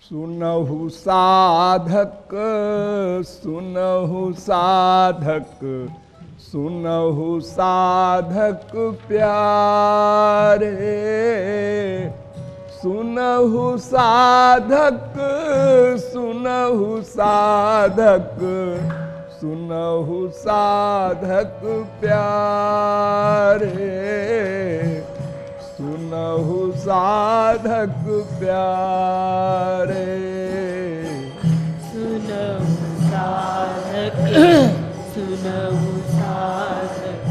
सुनहु साधक सुनहु साधक सुनहु साधक प्यारे, सुनहु साधक सुनहु साधक सुनहु साधक प्यारे, सुनहु साधक प्यारे। सुनहु साधक सुनहु साधक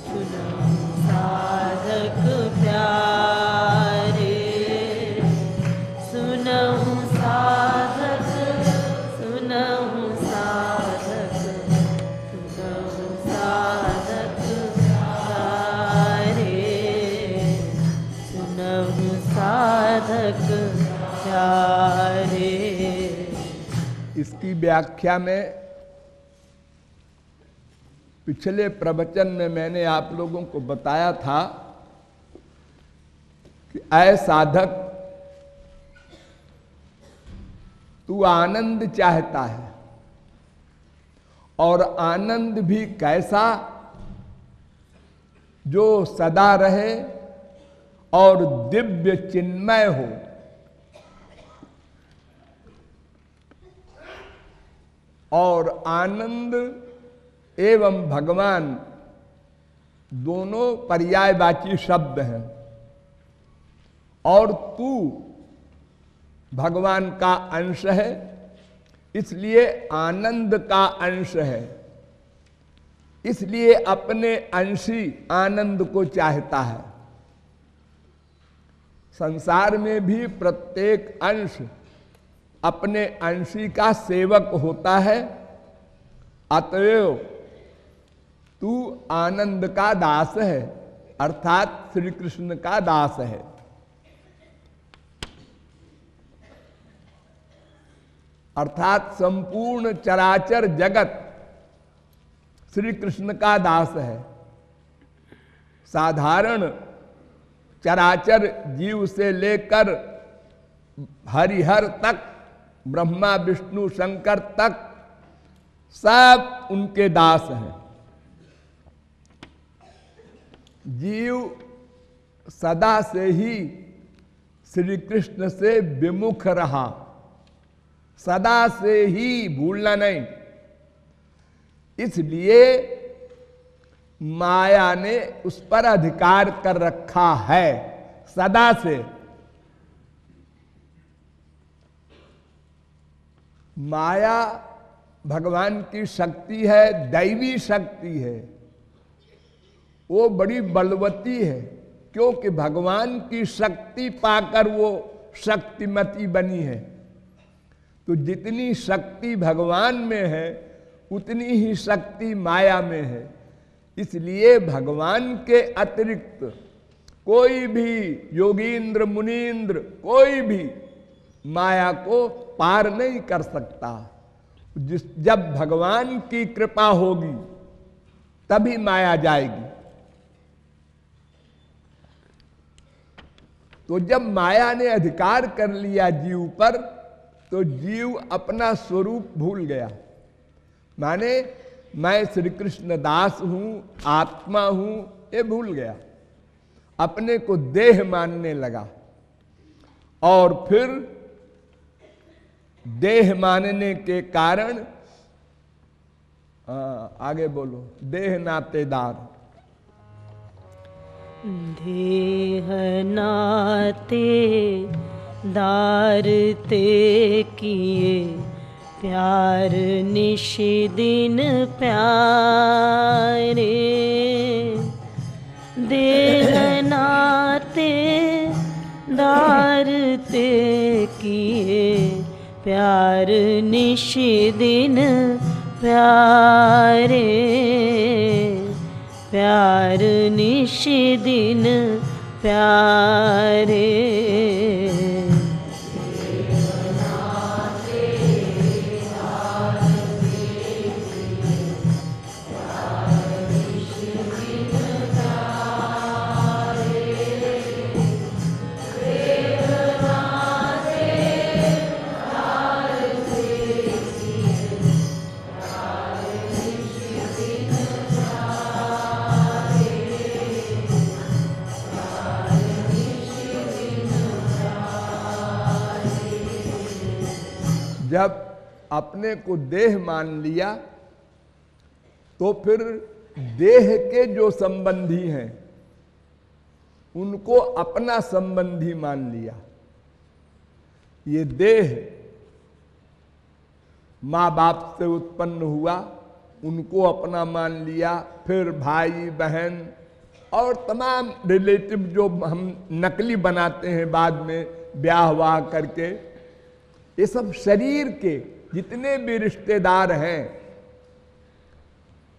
सुनहु साधक प्यारे, सुनहु साधक सुनहु साधक सुनहु साधक प्यारे, सुनहु साधक प्यारे। इसकी व्याख्या में पिछले प्रवचन में मैंने आप लोगों को बताया था कि ऐ साधक, तू आनंद चाहता है और आनंद भी कैसा, जो सदा रहे और दिव्य चिन्मय हो। और आनंद एवं भगवान दोनों पर्यायवाची शब्द हैं, और तू भगवान का अंश है, इसलिए आनंद का अंश है, इसलिए अपने अंशी आनंद को चाहता है। संसार में भी प्रत्येक अंश अपने अंशी का सेवक होता है, अतएव तू आनंद का दास है, अर्थात श्री कृष्ण का दास है। अर्थात संपूर्ण चराचर जगत श्री कृष्ण का दास है। साधारण चराचर जीव से लेकर हरिहर तक, ब्रह्मा विष्णु शंकर तक सब उनके दास हैं। जीव सदा से ही श्री कृष्ण से विमुख रहा, सदा से ही, भूलना नहीं। इसलिए माया ने उस पर अधिकार कर रखा है सदा से। माया भगवान की शक्ति है, दैवी शक्ति है, वो बड़ी बलवती है, क्योंकि भगवान की शक्ति पाकर वो शक्तिमती बनी है। तो जितनी शक्ति भगवान में है उतनी ही शक्ति माया में है। इसलिए भगवान के अतिरिक्त कोई भी योगींद्र मुनींद्र कोई भी माया को पार नहीं कर सकता। जब भगवान की कृपा होगी तभी माया जाएगी। तो जब माया ने अधिकार कर लिया जीव पर, तो जीव अपना स्वरूप भूल गया। माने मैं श्री कृष्ण दास हूं, आत्मा हूं, ये भूल गया, अपने को देह मानने लगा। और फिर देह मानने के कारण, आगे बोलो, देह नातेदार। देह नाते दार ते किए प्यार निशिदिन प्यारे, देह नाते दार ते किए प्यार निशिदिन प्यारे, प्यार निशिदिन प्यारे। जब अपने को देह मान लिया तो फिर देह के जो संबंधी हैं उनको अपना संबंधी मान लिया। ये देह माँ बाप से उत्पन्न हुआ, उनको अपना मान लिया, फिर भाई बहन और तमाम रिलेटिव जो हम नकली बनाते हैं बाद में ब्याह वाह करके, ये सब शरीर के जितने भी रिश्तेदार हैं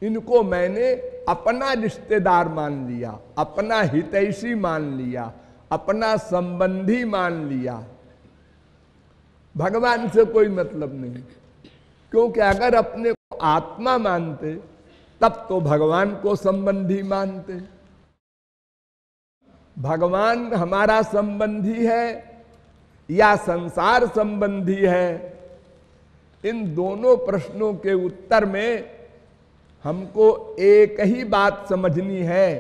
इनको मैंने अपना रिश्तेदार मान लिया, अपना हितैषी मान लिया, अपना संबंधी मान लिया। भगवान से कोई मतलब नहीं, क्योंकि अगर अपने को आत्मा मानते तब तो भगवान को संबंधी मानते। भगवान हमारा संबंधी है या संसार संबंधी है, इन दोनों प्रश्नों के उत्तर में हमको एक ही बात समझनी है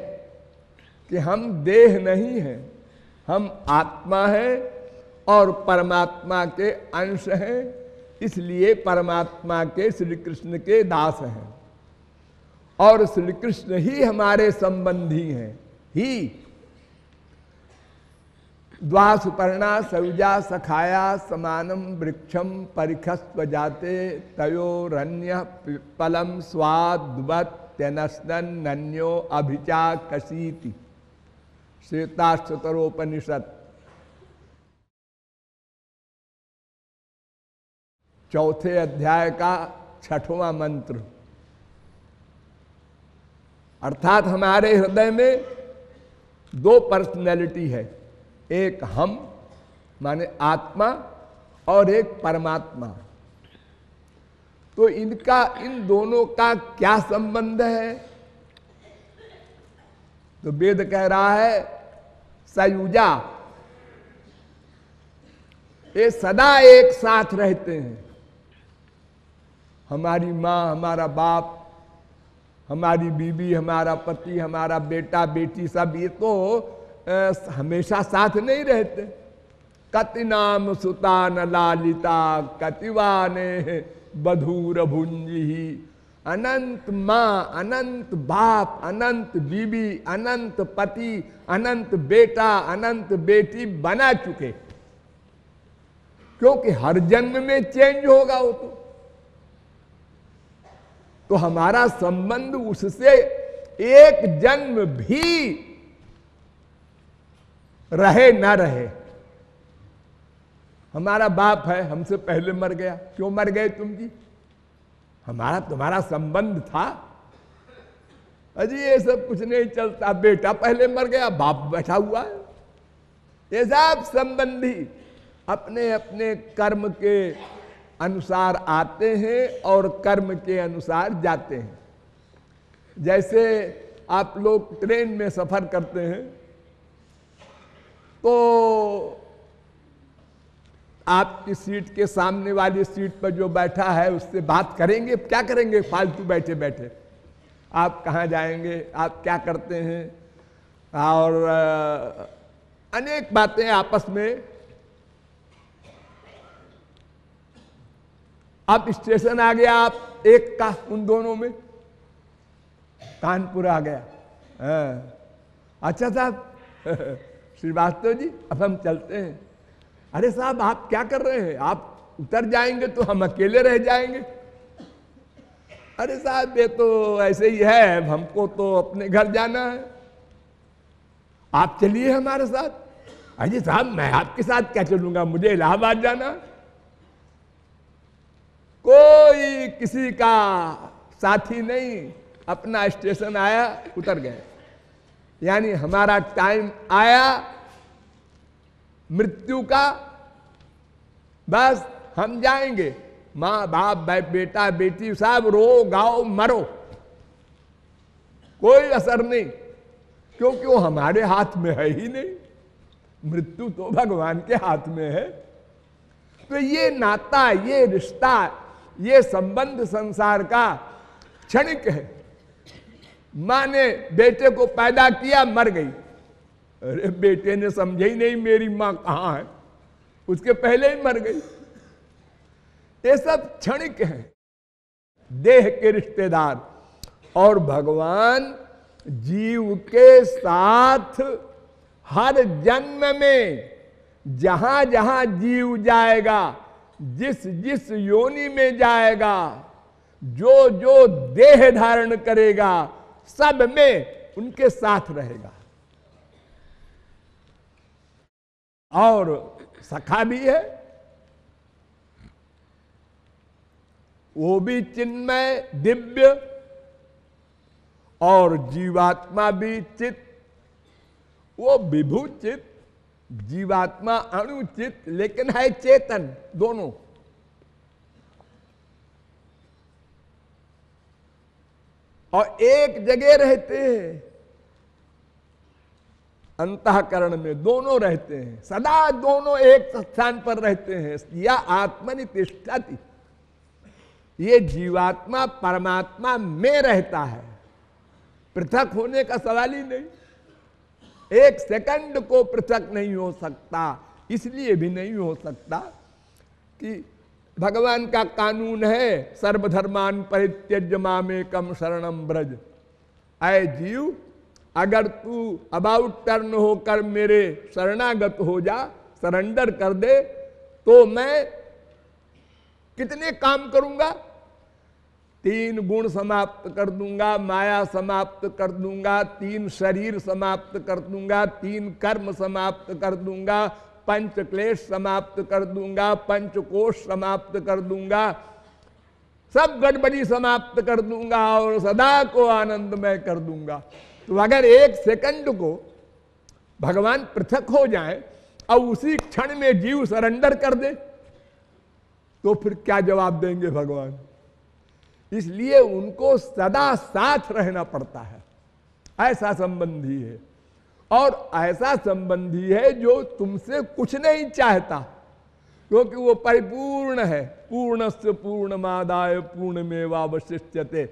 कि हम देह नहीं हैं, हम आत्मा हैं और परमात्मा के अंश हैं, इसलिए परमात्मा के श्री कृष्ण के दास हैं और श्री कृष्ण ही हमारे संबंधी हैं ही। द्वासुपर्णा सयुजा सखाया समानम वृक्षम परिखस्व जाते तयोरन्य पिप्पलम स्वाद्वत्यनस्नन नन्यो अभिचा कशीति। श्वेताश्वतरोपनिषद 4 अध्याय का 6वां मंत्र। अर्थात हमारे हृदय में 2 पर्सनैलिटी है, एक हम माने आत्मा और एक परमात्मा। तो इनका, इन दोनों का क्या संबंध है? तो वेद कह रहा है सयुजा, ये सदा एक साथ रहते हैं। हमारी माँ, हमारा बाप, हमारी बीवी, हमारा पति, हमारा बेटा बेटी, सब ये तो हमेशा साथ नहीं रहते। कति नाम सुता न लालिता कतिवाने बधूर भुंजी। अनंत माँ, अनंत बाप, अनंत बीबी, अनंत पति, अनंत बेटा, अनंत बेटी बना चुके, क्योंकि हर जन्म में चेंज होगा वो तो हमारा संबंध उससे एक जन्म भी रहे ना रहे। हमारा बाप है, हमसे पहले मर गया, क्यों मर गए तुम जी? हमारा तुम्हारा संबंध था। अजी ये सब कुछ नहीं चलता, बेटा पहले मर गया, बाप बैठा हुआ है। ये सब संबंधी अपने अपने कर्म के अनुसार आते हैं और कर्म के अनुसार जाते हैं। जैसे आप लोग ट्रेन में सफर करते हैं तो आपकी सीट के सामने वाली सीट पर जो बैठा है उससे बात करेंगे, क्या करेंगे फालतू बैठे बैठे? आप कहाँ जाएंगे, आप क्या करते हैं, और अनेक बातें आपस में। अब स्टेशन आ गया आप एक का, उन दोनों में कानपुर आ गया। अच्छा साहब श्रीवास्तव जी अब हम चलते हैं। अरे साहब आप क्या कर रहे हैं, आप उतर जाएंगे तो हम अकेले रह जाएंगे। अरे साहब ये तो ऐसे ही है, हमको तो अपने घर जाना है, आप चलिए हमारे साथ। अजी साहब मैं आपके साथ क्या चलूंगा, मुझे इलाहाबाद जाना है। कोई किसी का साथी नहीं, अपना स्टेशन आया उतर गए। यानी हमारा टाइम आया मृत्यु का, बस हम जाएंगे। माँ बाप बेटा बेटी सब रो गाओ मरो, कोई असर नहीं, क्योंकि वो हमारे हाथ में है ही नहीं। मृत्यु तो भगवान के हाथ में है। तो ये नाता, ये रिश्ता, ये संबंध संसार का क्षणिक है। माँ ने बेटे को पैदा किया, मर गई। अरे बेटे ने समझे ही नहीं मेरी माँ कहाँ है, उसके पहले ही मर गई। ये सब क्षणिक हैं, देह के रिश्तेदार। और भगवान जीव के साथ हर जन्म में जहां जहां जीव जाएगा, जिस जिस योनि में जाएगा, जो जो देह धारण करेगा, सब में उनके साथ रहेगा। और सखा भी है, वो भी चिन्मय दिव्य, और जीवात्मा भी चित, वो विभू चित, जीवात्मा अणुचित, लेकिन है चेतन दोनों। और एक जगह रहते हैं, अंतःकरण में दोनों रहते हैं, सदा दोनों एक स्थान पर रहते हैं। या आत्मनि तिष्ठति, ये जीवात्मा परमात्मा में रहता है, पृथक होने का सवाल ही नहीं। एक सेकंड को पृथक नहीं हो सकता। इसलिए भी नहीं हो सकता कि भगवान का कानून है, सर्वधर्मान परित्यज्य मामेकम शरणम ब्रज। ऐ जीव, अगर तू अबाउट टर्न होकर मेरे शरणागत हो जा, सरेंडर कर दे, तो मैं कितने काम करूंगा? 3 गुण समाप्त कर दूंगा, माया समाप्त कर दूंगा, 3 शरीर समाप्त कर दूंगा, 3 कर्म समाप्त कर दूंगा, 5 क्लेश समाप्त कर दूंगा, 5 कोश समाप्त कर दूंगा, सब गड़बड़ी समाप्त कर दूंगा और सदा को आनंदमय कर दूंगा। तो अगर एक सेकंड को भगवान पृथक हो जाए और उसी क्षण में जीव सरेंडर कर दे, तो फिर क्या जवाब देंगे भगवान? इसलिए उनको सदा साथ रहना पड़ता है। ऐसा संबंधी है, और ऐसा संबंधी है जो तुमसे कुछ नहीं चाहता, क्योंकि वो परिपूर्ण है। पूर्णस्य पूर्णमादाय पूर्णमेवावशिष्यते,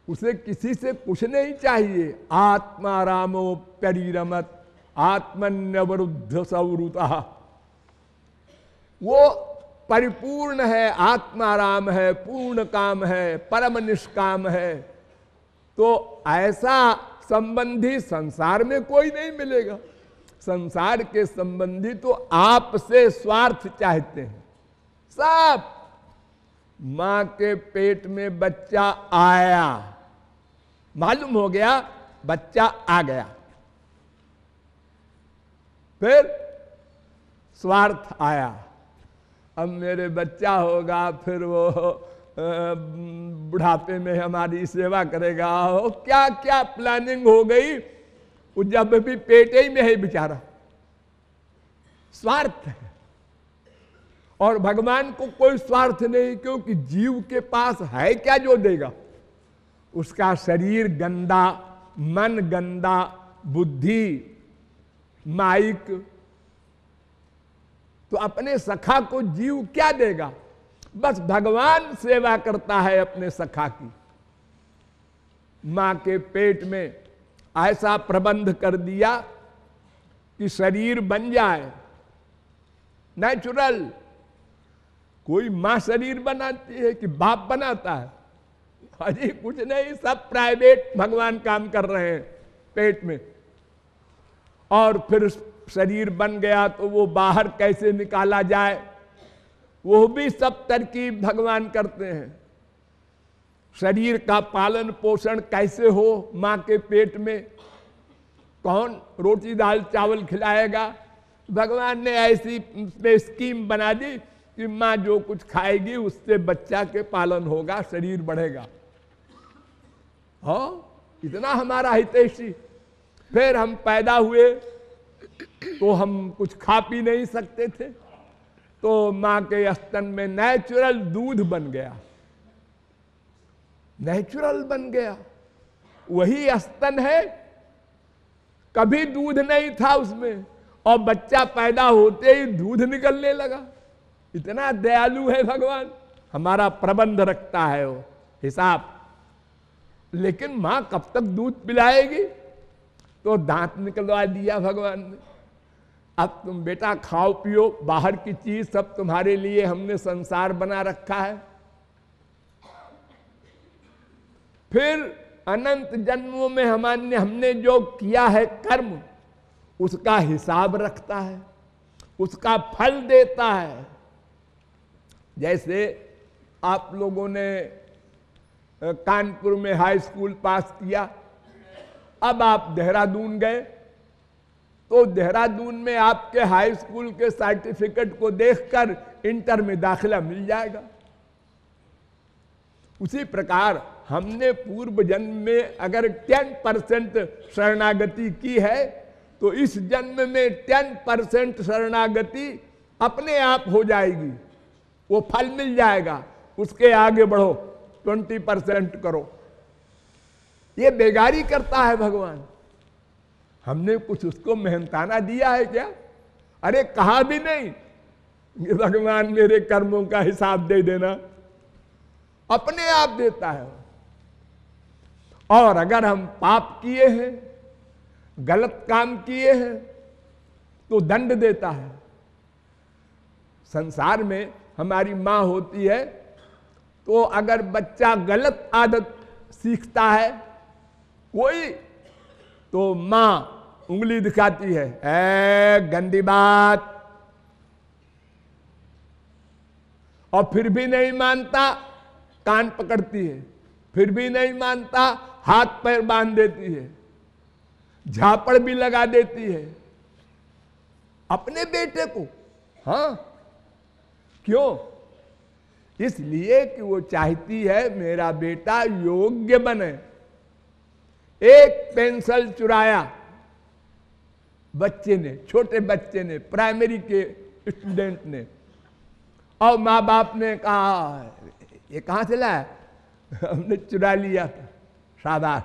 उसे किसी से कुछ नहीं चाहिए। आत्मा रामोप्यरीरमत आत्मन्यवरुद्ध सौरुतः, वो परिपूर्ण है, आत्माराम है, पूर्ण काम है, परम निष्काम है। तो ऐसा संबंधी संसार में कोई नहीं मिलेगा। संसार के संबंधी तो आपसे स्वार्थ चाहते हैं सब। मां के पेट में बच्चा आया, मालूम हो गया बच्चा आ गया, फिर स्वार्थ आया, अब मेरे बच्चा होगा, फिर वो बुढ़ापे में हमारी सेवा करेगा, हो क्या क्या प्लानिंग हो गई। वो जब भी पेट ही में है बेचारा, स्वार्थ है। और भगवान को कोई स्वार्थ नहीं, क्योंकि जीव के पास है क्या जो देगा? उसका शरीर गंदा, मन गंदा, बुद्धि माइक, तो अपने सखा को जीव क्या देगा? बस भगवान सेवा करता है अपने सखा की। मां के पेट में ऐसा प्रबंध कर दिया कि शरीर बन जाए नेचुरल। कोई मां शरीर बनाती है कि बाप बनाता है? अजी कुछ नहीं, सब प्राइवेट भगवान काम कर रहे हैं पेट में। और फिर शरीर बन गया तो वो बाहर कैसे निकाला जाए, वो भी सब तरकीब भगवान करते हैं। शरीर का पालन पोषण कैसे हो मां के पेट में, कौन रोटी दाल चावल खिलाएगा? भगवान ने ऐसी स्कीम बना दी कि मां जो कुछ खाएगी उससे बच्चा के पालन होगा, शरीर बढ़ेगा। हाँ, इतना हमारा हितैषी। फिर हम पैदा हुए तो हम कुछ खा पी नहीं सकते थे, तो मां के स्तन में नेचुरल दूध बन गया, नेचुरल बन गया। वही स्तन है, कभी दूध नहीं था उसमें, और बच्चा पैदा होते ही दूध निकलने लगा। इतना दयालु है भगवान, हमारा प्रबंध रखता है वो हिसाब। लेकिन मां कब तक दूध पिलाएगी? तो दांत निकलवा दिया भगवान ने। अब तुम बेटा खाओ पियो, बाहर की चीज सब तुम्हारे लिए हमने संसार बना रखा है। फिर अनंत जन्मों में हमने जो किया है कर्म, उसका हिसाब रखता है, उसका फल देता है। जैसे आप लोगों ने कानपुर में हाई स्कूल पास किया, अब आप देहरादून गए, तो देहरादून में आपके हाई स्कूल के सर्टिफिकेट को देखकर इंटर में दाखिला मिल जाएगा। उसी प्रकार हमने पूर्व जन्म में अगर 10% शरणागति की है, तो इस जन्म में 10% शरणागति अपने आप हो जाएगी, वो फल मिल जाएगा। उसके आगे बढ़ो, 20% करो। ये बेगारी करता है भगवान। हमने कुछ उसको मेहनताना दिया है क्या? अरे कहा भी नहीं कि भगवान मेरे कर्मों का हिसाब दे देना, अपने आप देता है। और अगर हम पाप किए हैं, गलत काम किए हैं, तो दंड देता है। संसार में हमारी मां होती है, तो अगर बच्चा गलत आदत सीखता है कोई, तो मां उंगली दिखाती है, ए गंदी बात, और फिर भी नहीं मानता, कान पकड़ती है, फिर भी नहीं मानता, हाथ पैर बांध देती है, झापड़ भी लगा देती है अपने बेटे को। हां, क्यों? इसलिए कि वो चाहती है मेरा बेटा योग्य बने। एक पेंसिल चुराया बच्चे ने, छोटे बच्चे ने, प्राइमरी के स्टूडेंट ने, और माँ बाप ने कहा ये कहां से लाया? हमने चुरा लिया था। शाबाश।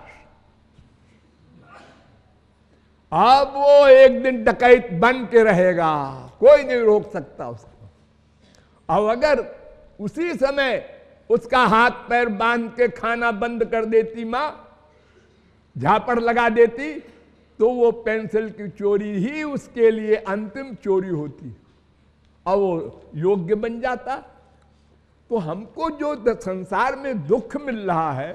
अब वो एक दिन डकैत बन के रहेगा, कोई नहीं रोक सकता उसको। और अगर उसी समय उसका हाथ पैर बांध के खाना बंद कर देती मां, झापड़ लगा देती, तो वो पेंसिल की चोरी ही उसके लिए अंतिम चोरी होती और वो योग्य बन जाता। तो हमको जो संसार में दुख मिल रहा है,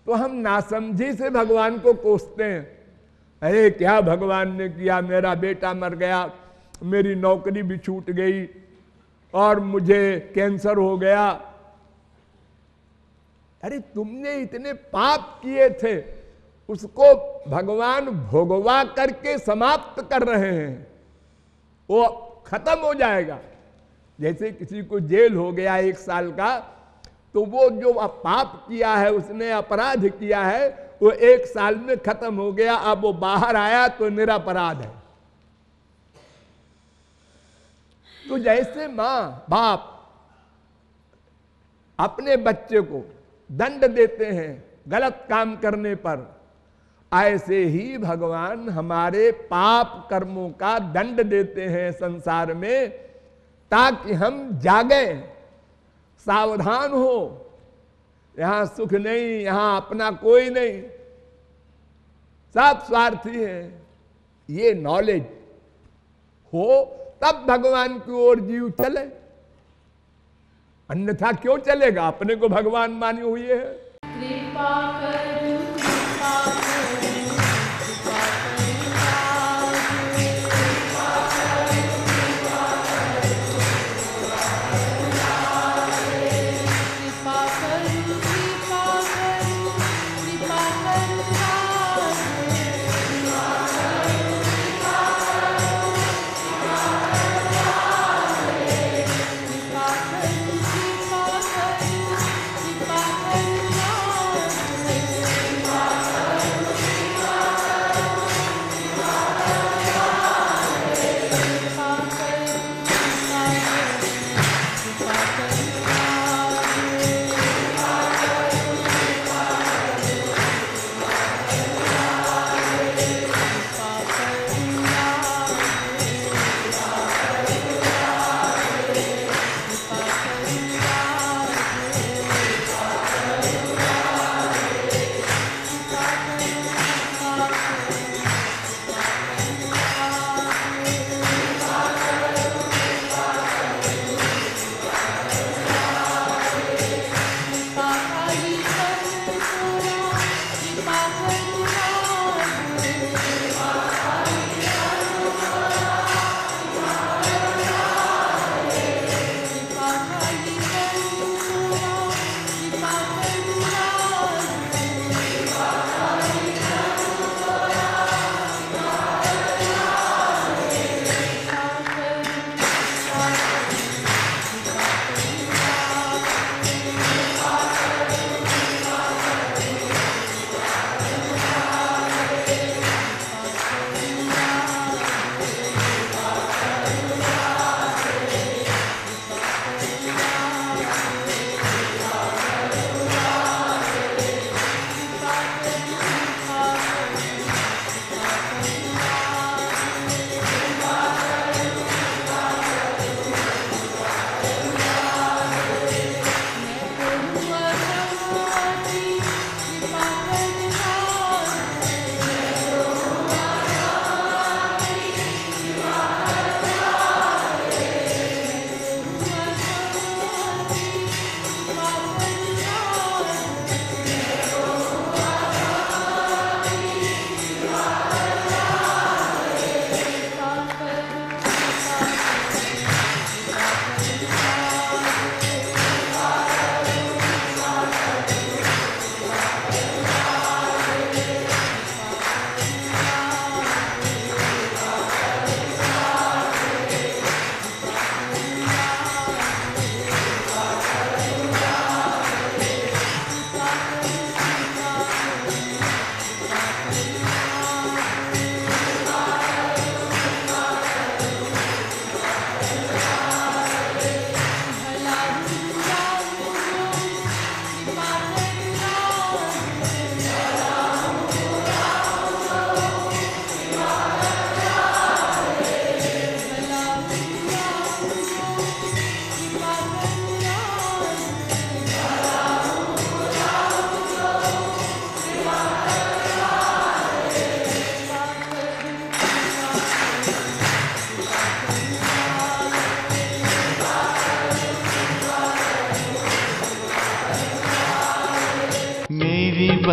तो हम नासमझी से भगवान को कोसते हैं। अरे क्या भगवान ने किया, मेरा बेटा मर गया, मेरी नौकरी भी छूट गई, और मुझे कैंसर हो गया। अरे तुमने इतने पाप किए थे, उसको भगवान भोगवा करके समाप्त कर रहे हैं, वो खत्म हो जाएगा। जैसे किसी को जेल हो गया 1 साल का, तो वो जो पाप किया है, उसने अपराध किया है, वो 1 साल में खत्म हो गया। अब वो बाहर आया तो निरपराध है। तो जैसे मां बाप अपने बच्चे को दंड देते हैं गलत काम करने पर, ऐसे ही भगवान हमारे पाप कर्मों का दंड देते हैं संसार में, ताकि हम जागे, सावधान हो। यहां सुख नहीं, यहां अपना कोई नहीं, सब स्वार्थी है। ये नॉलेज हो तब भगवान की ओर जीव चले, अन्यथा क्यों चलेगा? अपने को भगवान मानी हुई है। कृपा करो, कृपा करो, कृपा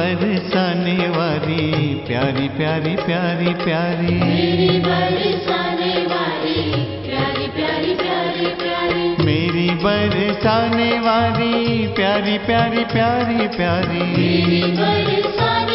बरसाने वाली प्यारी प्यारी प्यारी प्यारी, मेरी बरसाने वाली प्यारी प्यारी प्यारी प्यारी, मेरी बरसाने वाली प्यारी प्यारी प्यारी प्यारी, मेरी बरसाने